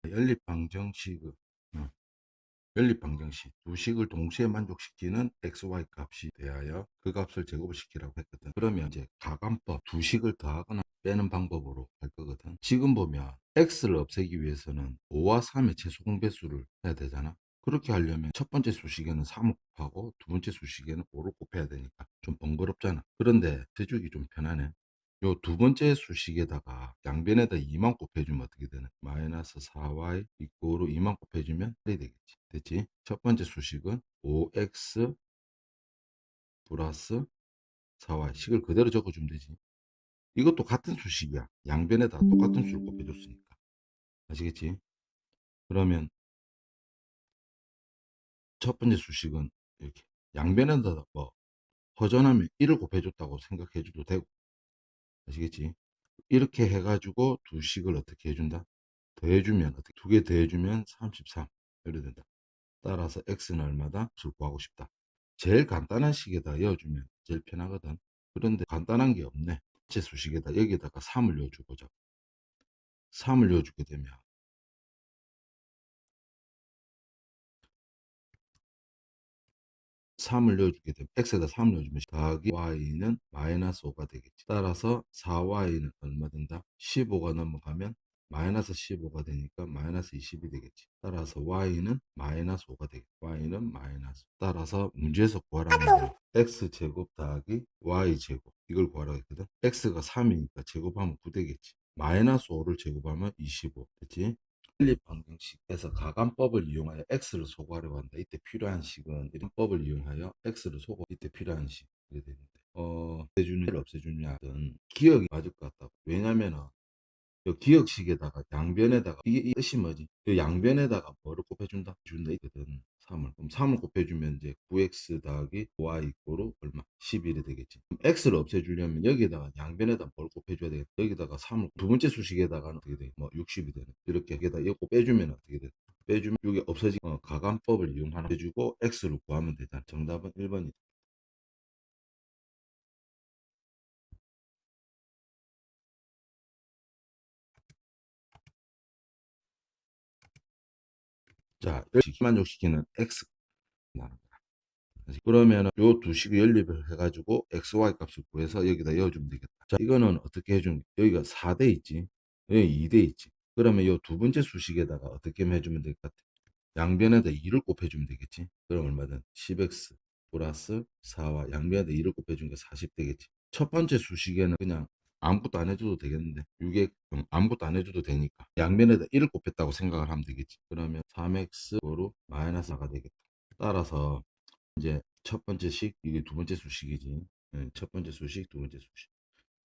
연립방정식의 어, 연립방정식 두 식을 동시에 만족시키는 xy 값이 대하여 그 값을 제곱을 시키라고 했거든. 그러면 이제 가감법 두 식을 더하거나 빼는 방법으로 할 거거든. 지금 보면 x를 없애기 위해서는 5와 3의 최소 공배수를 해야 되잖아. 그렇게 하려면 첫 번째 수식에는 3을 곱하고 두 번째 수식에는 5를 곱해야 되니까 좀 번거롭잖아. 그런데 세주기 좀 편하네. 요 두 번째 수식에다가 양변에다 2만 곱해주면 어떻게 되나? 마이너스 4y 이꼬로 2만 곱해주면 8이 되겠지. 됐지? 첫 번째 수식은 5x 플러스 4y 식을 그대로 적어주면 되지. 이것도 같은 수식이야. 양변에다 똑같은 수를 곱해줬으니까. 아시겠지? 그러면 첫 번째 수식은 이렇게 양변에다 뭐 허전하면 1을 곱해줬다고 생각해줘도 되고. 아시겠지? 이렇게 해가지고 두 식을 어떻게 해준다? 더해주면 어떻게 두 개 더해주면 33 이래 된다. 따라서 x는 얼마다? 를 구하고 싶다. 제일 간단한 식에다 넣어주면 제일 편하거든. 그런데 간단한 게 없네. 제 수식에다 여기다가 3을 넣어주고자. 3을 넣어주게 되면 3을 넣어주게 되면 x에다 3을 넣어주면 더하기 y는 마이너스 5가 되겠지. 따라서 4y는 얼마 된다? 15가 넘어가면 마이너스 15가 되니까 마이너스 20이 되겠지. 따라서 y는 마이너스 5가 되겠지. y는 마이너스. 따라서 문제에서 구하라는 게 x제곱 더하기 y제곱 이걸 구하라고 했거든. x가 3이니까 제곱하면 9 되겠지. 마이너스 5를 제곱하면 25 됐지. 연립방정식에서 가감법을 이용하여 x를 소구하려고 한다. 이때 필요한 식은 이런 법을 이용하여 x를 소구. 이때 필요한 식 이렇게 되는데 없애주느냐 없애주느냐든 기억이 맞을 것 같다고. 왜냐면은 그 기억식에다가 양변에다가 이게 이 뜻이 뭐지? 그 양변에다가 뭐를 곱해준다? 준다 있거든. 3을. 그럼 3을 곱해주면 이제 9x 더하기 y 이꼬로 얼마? 11이 되겠지. 그럼 x를 없애주려면 여기다가 양변에다 뭘 곱해줘야 되겠다. 여기다가 3을 두 번째 수식에다가는 어떻게 돼? 뭐 60이 되는. 이렇게 여기다 이거 빼주면 어떻게 돼? 빼주면 이게 없어지 가감법을 이용하나 해주고 x를 구하면 되잖아. 정답은 1번이다. 자, 만족시키는 x. 그러면 요 두 식의 연립을 해가지고 xy 값을 구해서 여기다 넣어주면 되겠다. 자, 이거는 어떻게 해주면 여기가 4대 있지. 여기 2대 있지. 그러면 요 두 번째 수식에다가 어떻게 해주면 될 것 같아? 양변에다 2를 곱해주면 되겠지. 그럼 얼마든 10x 플러스 4와 양변에다 2를 곱해주니까 40 되겠지. 첫 번째 수식에는 그냥 아무것도 안 해줘도 되겠는데 6에 아무것도 안 해줘도 되니까 양변에다 1을 곱했다고 생각을 하면 되겠지. 그러면 3x로 마이너스 4가 되겠다. 따라서 이제 첫 번째 식, 이게 두 번째 수식이지. 예, 첫 번째 수식, 두 번째 수식.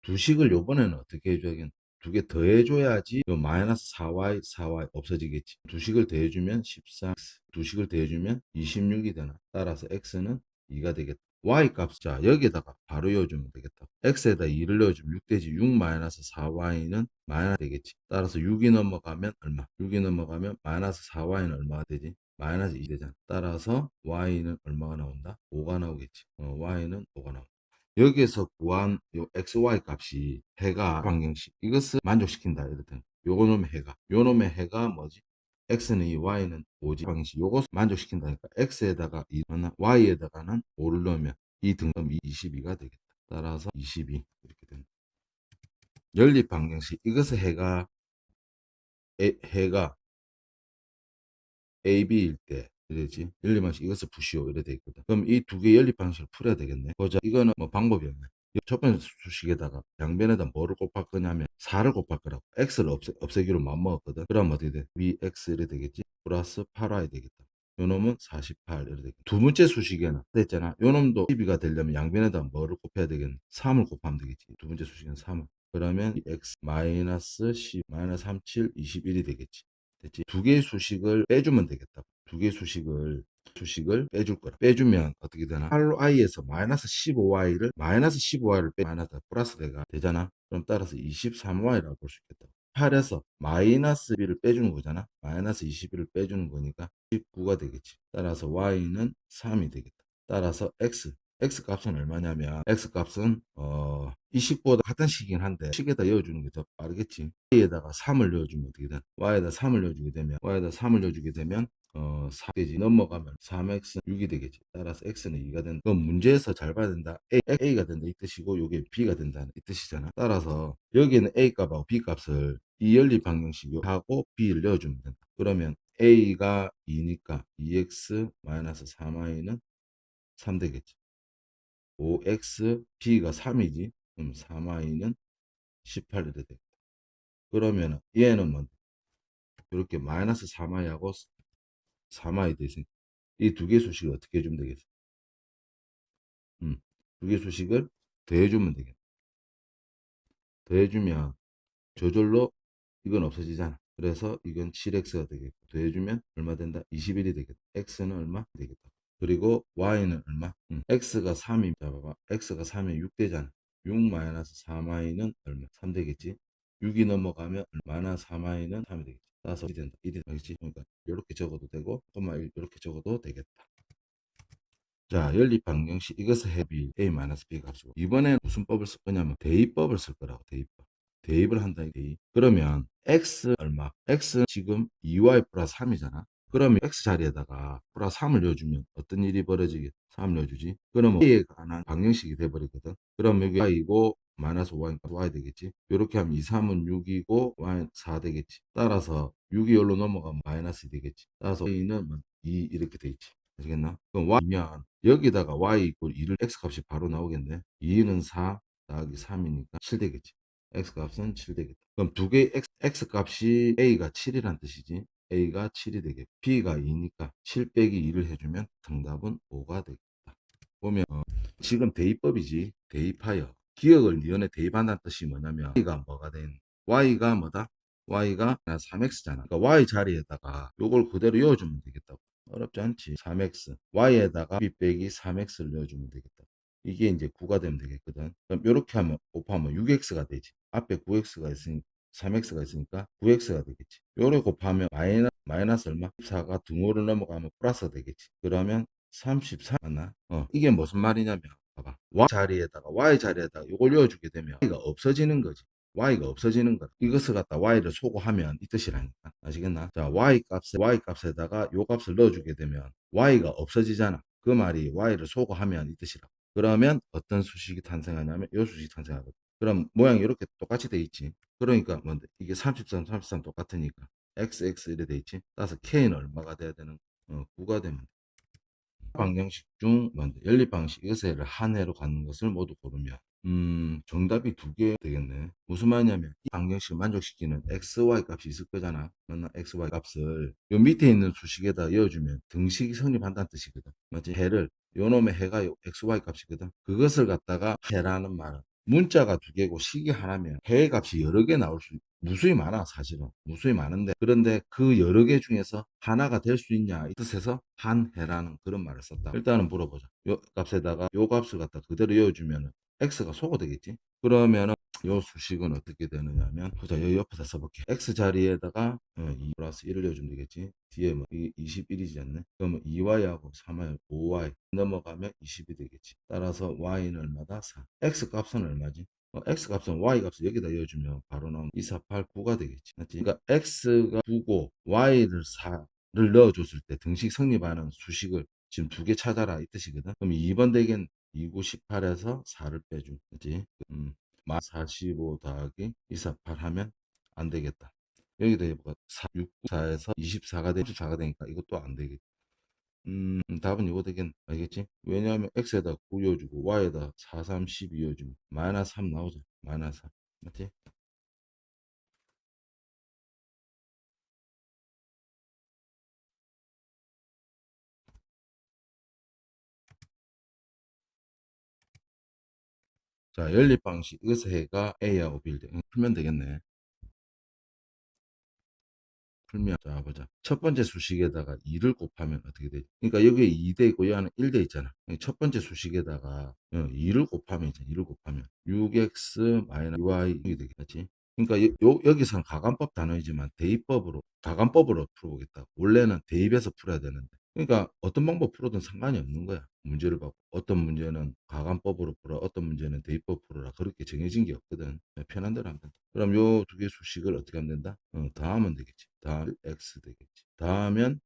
두 식을 요번에는 어떻게 해줘야겠? 두 개 더해줘야지 요 마이너스 4y, 4y 없어지겠지. 두 식을 더해주면 14, 두 식을 더해주면 26이 되나. 따라서 x는 2가 되겠다. y 값, 자, 여기에다가 바로 넣어주면 되겠다. x에다 2를 넣어주면 6 되지. 6 마이너스 4y는 마이너스 되겠지. 따라서 6이 넘어가면 얼마? 6이 넘어가면 마이너스 4y는 얼마가 되지? 마이너스 2 되잖아. 따라서 y는 얼마가 나온다? 5가 나오겠지. y는 5가 나온다. 여기에서 구한 요 xy 값이 해가 방정식 이것을 만족시킨다 이랬더니 요거 놈의 해가 요 놈의 해가 뭐지? x는 2 y는 5지 방정식 요것을 만족시킨다니까 x에다가 2 y에다가는 5를 넣으면 이 등급 22가 되겠다. 따라서 22 이렇게 됩니다. 연립 방정식 이것의 해가 해가 AB일 때 이래지 연립방식 이것을 푸시오 이래 돼 있거든. 그럼 이 두 개 연립방식을 풀어야 되겠네. 보자. 이거는 뭐 방법이 없네. 첫 번째 수식에다가 양변에다 뭐를 곱할 거냐면 4를 곱할 거라고. x를 없애기로 마음먹었거든. 그럼 어떻게 돼? vx 이래 되겠지. 플러스 8y 되겠다. 요 놈은 48 이래 되겠다. 두 번째 수식에는 됐잖아. 요 놈도 12가 되려면 양변에다 뭐를 곱해야 되겠네. 3을 곱하면 되겠지. 두 번째 수식은 3을. 그러면 x 마이너스 10 마이너스 37 21이 되겠지. 됐지? 두 개의 수식을 빼주면 되겠다. 두 개의 수식을 빼줄 거라. 빼주면 어떻게 되나? 8i에서 마이너스 15y를 마이너스 15y를 빼 마이너스 플러스 대가 되잖아. 그럼 따라서 23y라고 볼 수 있겠다. 8에서 마이너스 1을 빼주는 거잖아. 마이너스 21을 빼주는 거니까 19가 되겠지. 따라서 y는 3이 되겠다. 따라서 x x 값은 얼마냐면 x 값은 20보다 같은 식이긴 한데 식에다 넣어주는 게 더 빠르겠지. y에다가 3을 넣어주면 어떻게 돼? y에다 3을 넣어주게 되면 4되지. 넘어가면 3x 6이 되겠지. 따라서 x는 2가 된다. 그럼 문제에서 잘 봐야 된다. a가 된다 이 뜻이고 요게 b가 된다는 이 뜻이잖아. 따라서 여기에는 a 값하고 b 값을 이 연립 방정식하고 b를 넣어주면 된다. 그러면 a가 2니까 2x 3y는 3 되겠지. 5x b가 3이지. 그럼 3y는 18이 되겠다. 그러면 얘는 뭐 이렇게 마이너스 3y하고 3y 되있으니까 이 두 개 수식을 어떻게 해주면 되겠어? 두 개 수식을 더해주면 되겠다. 더해주면 저절로 이건 없어지잖아. 그래서 이건 7x가 되겠고 더해주면 얼마 된다? 21이 되겠다. x는 얼마? 되겠다. 그리고 y는 얼마? x가 3이 봐봐. x가 3이 6 되잖아. 6 마이너스 3y는 얼마? 3 되겠지. 6이 넘어가면 마이너스 3y는 3이 되겠지. 따라서 1이 된다. 1이 되겠지. 그러니까 이렇게 적어도 되고, 이렇게 적어도 되겠다. 자, 연립 방정식 이것을 해비 a-b 값이고 이번에 무슨 법을 쓸 거냐면 대입법을 쓸 거라고. 대입을 한다. 대입. 그러면 x 얼마? x 지금 2y 플러스 3이잖아. 그러면 x 자리에다가 플러스 3을 넣어주면 어떤 일이 벌어지게? 3을 넣어주지. 그러면 a에 관한 방정식이 돼버리거든. 그럼 여기 y이고 마이너스 y 되겠지. 이렇게 하면 2, 3은 6이고 y 4 되겠지. 따라서 6이 여기로 넘어가면 마이너스 되겠지. 따라서 a는 2 이렇게 돼 있지. 아시겠나? 그럼 y면 여기다가 y 이꼴 2를 x 값이 바로 나오겠네. 2는 4 더하기 3이니까 7 되겠지. x 값은 7 되겠다. 그럼 두 개의 x 값이 a가 7이란 뜻이지. a가 7이 되겠고 b가 2니까 7 빼기 2를 해주면 정답은 5가 되겠다. 보면 지금 대입법이지. 대입하여 기억을 니은에 대입한다는 뜻이 뭐냐면 y가 뭐가 된 y가 뭐다? y가 3x잖아. 그러니까 y 자리에다가 요걸 그대로 넣어주면 되겠다고. 어렵지 않지. 3x y에다가 b 빼기 3x를 넣어주면 되겠다. 이게 이제 9가 되면 되겠거든. 그럼 이렇게 하면 곱하면 6x가 되지. 앞에 9x가 있으니까 3x가 있으니까 9x가 되겠지. 요래 곱하면 마이너스 얼마? 4가 등호를 넘어가면 플러스 되겠지. 그러면 33 맞나? 이게 무슨 말이냐면 봐봐. y 자리에다가 요걸 넣어주게 되면 y가 없어지는 거지. y가 없어지는 거야. 이것을 갖다 y를 소거하면 이 뜻이라니까. 아시겠나? 자, y 값에다가 요 값을 넣어주게 되면 y가 없어지잖아. 그 말이 y를 소거하면 이 뜻이라. 그러면 어떤 수식이 탄생하냐면 요 수식이 탄생하거든. 그럼 모양이 이렇게 똑같이 돼 있지. 그러니까 뭔데? 이게 33 똑같으니까 x 이래 돼 있지. 따라서 k는 얼마가 돼야 되는? 9가 되면 돼. 방정식 중 연립 방식 이것을 한 해로 가는 것을 모두 고르면 정답이 두 개 되겠네. 무슨 말이냐면 이 방정식을 만족시키는 xy 값이 있을 거잖아. 맞나? xy 값을 요 밑에 있는 수식에다 넣어주면 등식이 성립한다는 뜻이거든. 맞지? 해를 요놈의 해가 요 xy 값이거든. 그것을 갖다가 해라는 말은 문자가 두 개고 식이 하나면 해의 값이 여러 개 나올 수 무수히 많아. 사실은 무수히 많은데 그런데 그 여러 개 중에서 하나가 될 수 있냐 이 뜻에서 한 해라는 그런 말을 썼다. 일단은 물어보자. 요 값에다가 요 값을 갖다 그대로 넣어주면 x가 소거되겠지. 그러면은 요 수식은 어떻게 되느냐 하면 보자. 여기 옆에다 써볼게. x 자리에다가 2 플러스 1을 넣어주면 되겠지. 뒤에 뭐 21이지 않네. 그러면 2y하고 3y 5y 넘어가면 20이 되겠지. 따라서 y는 얼마다? 4. x 값은 얼마지? x 값은 y 값을 여기다 넣어주면 바로 나오는 248 9가 되겠지. 맞지? 그러니까 x가 9고 y를 4를 넣어줬을 때 등식 성립하는 수식을 지금 두 개 찾아라 이 뜻이거든. 그럼 2번 대겐 29, 18에서 4를 빼줘. 그치? 45 더하기 248 하면 안 되겠다. 여기다 해볼까? 6, 4에서 24가 되니까 이것도 안 되겠지. 답은 이거 되겠네. 알겠지? 왜냐하면 x에다 9 이어주고 y에다 4, 3, 12 이어주면 마이너스 3 나오죠. 마이너스 3. 맞지? 자, 연립 방식 이것의 해가 a하고 b일 때 풀면 되겠네. 풀면 자 보자. 첫 번째 수식에다가 2를 곱하면 어떻게 되지? 그러니까 여기에 2대 있고 여기 하나 1대 있잖아. 첫 번째 수식에다가 2를 곱하면 있잖아. 2를 곱하면 6x 마이너스 y 이게 되겠지. 그러니까 여기서는 가간법 단어이지만 대입법으로 가간법으로 풀어보겠다. 원래는 대입해서 풀어야 되는데 그러니까 어떤 방법 풀어도 상관이 없는 거야. 문제를 받고. 어떤 문제는 가관법으로 풀어, 어떤 문제는 대입법 풀어라. 그렇게 정해진 게 없거든. 그냥 편한 대로 하면 된다. 그럼 요 두 개 수식을 어떻게 하면 된다? 더하면 되겠지. 더하면 x 되겠지. 더하면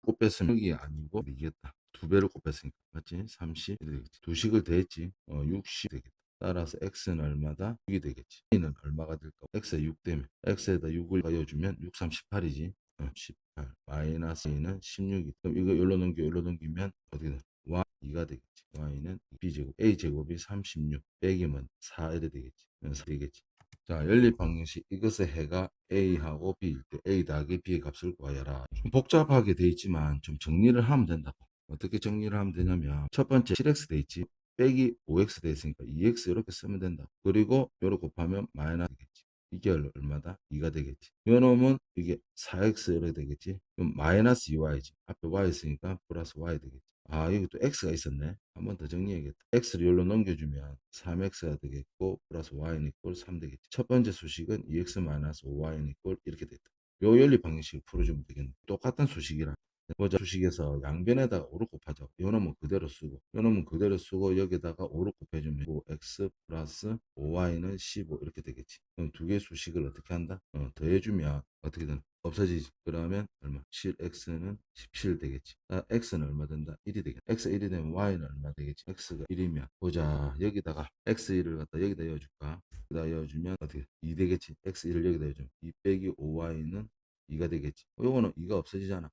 곱했으면 여기 아니고 이겠다. 두 배를 곱했으니까 맞지? 30 이렇게 되겠지. 두 식을 더했지. 60 되겠다. 따라서 x는 얼마다? 6이 되겠지. y는 얼마가 될까? x에 6 되면 x에다 6을 더해주면 6, 3, 18이지. 18 마이너스 a는 16이. 그럼 이거 여기로 넘겨 여기로 넘기면 어떻게 돼? y 2가 되겠지. y는 b제곱 a제곱이 36 빼기면 4 이래 되겠지. 4 되겠지. 자, 연립 방정식 이것의 해가 a하고 b일 때 a 더하기 b의 값을 구하여라. 좀 복잡하게 돼 있지만 좀 정리를 하면 된다고. 어떻게 정리를 하면 되냐면 첫 번째 7x 돼 있지. 빼기 5x 돼 있으니까 2x 이렇게 쓰면 된다. 그리고 요로 곱하면 마이너스 되겠지. 이게 얼마다? 2가 되겠지. 요놈은 이게 4x 이렇게 되겠지. 그럼 마이너스 2y지. 앞에 y 있으니까 플러스 y 되겠지. 아, 여기 또 x가 있었네. 한 번 더 정리해야겠다. x를 여기로 넘겨주면 3x가 되겠고 플러스 y는 이꼴 3 되겠지. 첫 번째 수식은 2x 마이너스 5y는 이꼴 이렇게 됐다. 요 연립 방정식을 풀어주면 되겠네. 똑같은 수식이라. 보자 수식에서 양변에다가 5를 곱하죠. 요 놈은 그대로 쓰고 요 놈은 그대로 쓰고 여기다가 5를 곱해주면 x 플러스 5y는 15 이렇게 되겠지. 그럼 두 개의 수식을 어떻게 한다? 더해주면 어떻게 되나? 없어지지. 그러면 얼마? 7x는 17 되겠지. x는 얼마 된다? 1이 되겠다. x 1이 되면 y는 얼마 되겠지? x가 1이면 보자. 여기다가 x1을 갖다 여기다 넣어줄까? 여기다 넣어주면 어떻게? 2 되겠지. x1을 여기다 넣어주면 2 빼기 5y는 2가 되겠지. 요거는 2가 없어지잖아.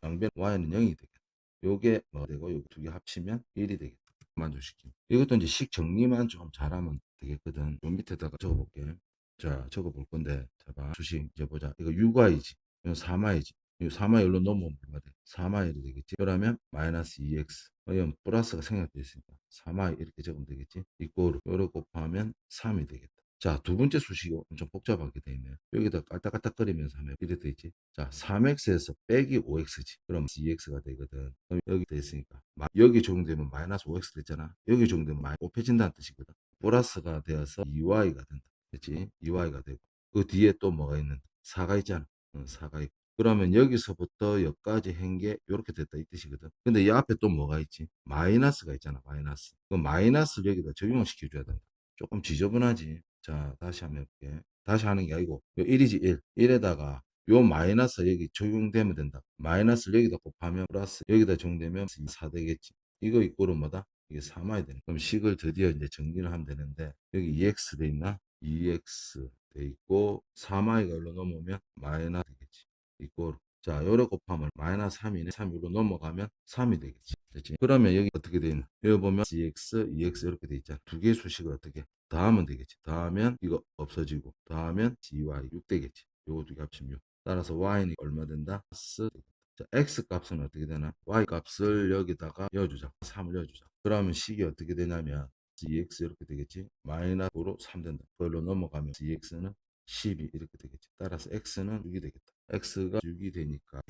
양변 y는 0이 되겠다. 요게 뭐 되고 요 두 개 합치면 1이 되겠다. 만족시키면. 이것도 이제 식 정리만 좀 잘하면 되겠거든. 요 밑에다가 적어볼게. 자, 적어볼 건데, 자봐. 수식 이제 보자. 이거 6y지. 이거 3y지. 이 3y 일로 넘어오면 얼마 돼? 3y로 되겠지. 그러면 마이너스 2x. 이건 플러스가 생략되어 있으니까 3y 이렇게 적으면 되겠지. 이꼴 요로 곱하면 3이 되겠다. 자, 두 번째 수식이 엄청 복잡하게 돼 있네요. 여기다 깔딱깔딱거리면서 하면 이렇게 돼 있지. 자, 3x에서 빼기 5x지. 그럼 2x가 되거든. 그럼 여기 돼 있으니까 여기 적용되면 마이너스 5x 됐잖아. 여기 적용되면 곱해진다는 뜻이거든. 플러스가 되어서 2y가 된다. 그렇지? 2y가 되고 그 뒤에 또 뭐가 있는데 4가 있잖아. 4가 있고 그러면 여기서부터 여기까지 한 게 이렇게 됐다 이 뜻이거든. 근데 이 앞에 또 뭐가 있지? 마이너스가 있잖아. 마이너스. 그 마이너스를 여기다 적용을 시켜줘야 된다. 조금 지저분하지. 자, 다시 한번 해볼게. 다시 하는 게 아니고 요 1이지 1. 1에다가 요 마이너스 여기 적용되면 된다. 마이너스를 여기다 곱하면 플러스 여기다 적용되면 4 되겠지. 이거 이꼴은 뭐다? 이게 3y 되네. 그럼 식을 드디어 이제 정리를 하면 되는데 여기 2x 돼 있나? 2x 돼 있고 3y가 여기로 넘어오면 마이너스 되겠지. 이꼴 자, 요래 곱하면 마이너스 3이네. 3 위로 넘어가면 3이 되겠지. 됐지? 그러면 여기 어떻게 돼 있나? 여기 보면 cx, 2x 이렇게 돼 있잖아. 두 개의 수식을 어떻게? 더하면 되겠지. 더하면 이거 없어지고 더하면 dy 6 되겠지. 요거 두 개 합치면 6. 따라서 y는 얼마 된다? 플러스 자, x 값은 어떻게 되나? y 값을 여기다가 넣어주자. 3을 넣어주자. 그러면 식이 어떻게 되냐면 gx 이렇게 되겠지. 마이너스로 3 된다. 그걸로 넘어가면 gx는 12 이렇게 되겠지. 따라서 x는 6이 되겠다. x가 6이 되니까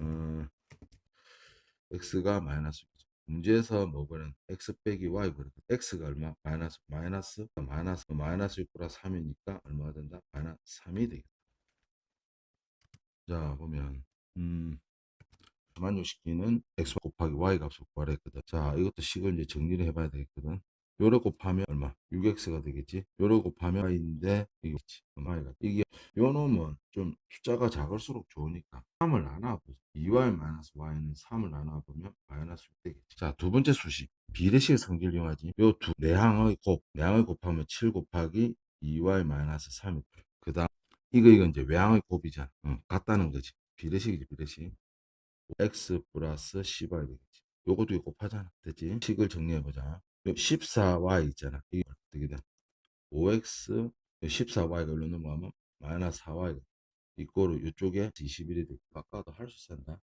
x가 마이너스 6이죠. 문제에서 뭐거든 x 빼기 y 그랬거 x가 얼마? 마이너스 6 플러스 3이니까 얼마가 된다? 마이너스 3이 되겠다. 자 보면 만족시키는 x 곱하기 y 값을 구하라 했거든. 자, 이것도 식을 이제 정리를 해봐야 되겠거든. 요래 곱하면 얼마? 6x가 되겠지. 요래 곱하면 y인데 이거지. y가 이게 요 놈은 좀 숫자가 작을수록 좋으니까 3을 나눠보자. 2y-y는 3을 나눠보면 마이너스 6 되겠지. 자, 두 번째 수식. 비례식 성질을 이용하지. 요 두 내항의 곱하면 7 곱하기 2y-3이 그 다음 이거 이제 외항의 곱이잖아. 같다는 거지. 비례식이지 비례식. x 플러스 10y 되겠지. 요것도 이거 곱하잖아. 됐지? 식을 정리해보자. 14y 있잖아. 이게 어떻게 돼? 5x 14y가 일로 넘어가면 마이너스 4y가 이거로 이쪽에 21이 되고 아까도 할 수 있었나?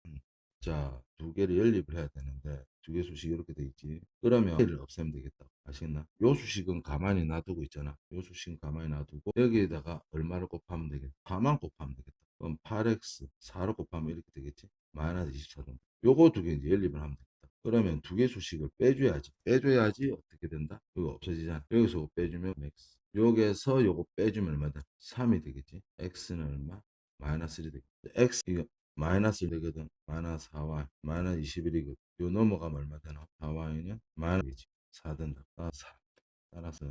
자, 두 개를 연립을 해야 되는데 두 개 수식이 이렇게 돼 있지. 그러면 얘를 없애면 되겠다. 아시겠나? 요 수식은 가만히 놔두고 있잖아. 요 수식은 가만히 놔두고 여기에다가 얼마를 곱하면 되겠다. 4만 곱하면 되겠다. 그럼 8x 4로 곱하면 이렇게 되겠지. 마이너스 24점. 요거 두 개 이제 연립을 하면 되겠다. 그러면 두 개 수식을 빼줘야지. 빼줘야지 어떻게 된다? 이거 없어지잖아. 여기서 빼주면 x. 여기에서 요거 빼주면 얼마다? 3이 되겠지. x는 얼마? 마이너스 1이 되겠지. x 이거 마이너스 되거든. 마이너스 4y 마이너스 21이거든. 요 넘어가면 얼마 되나? 4y는 마이너스 4 된다. 아, 4. 따라서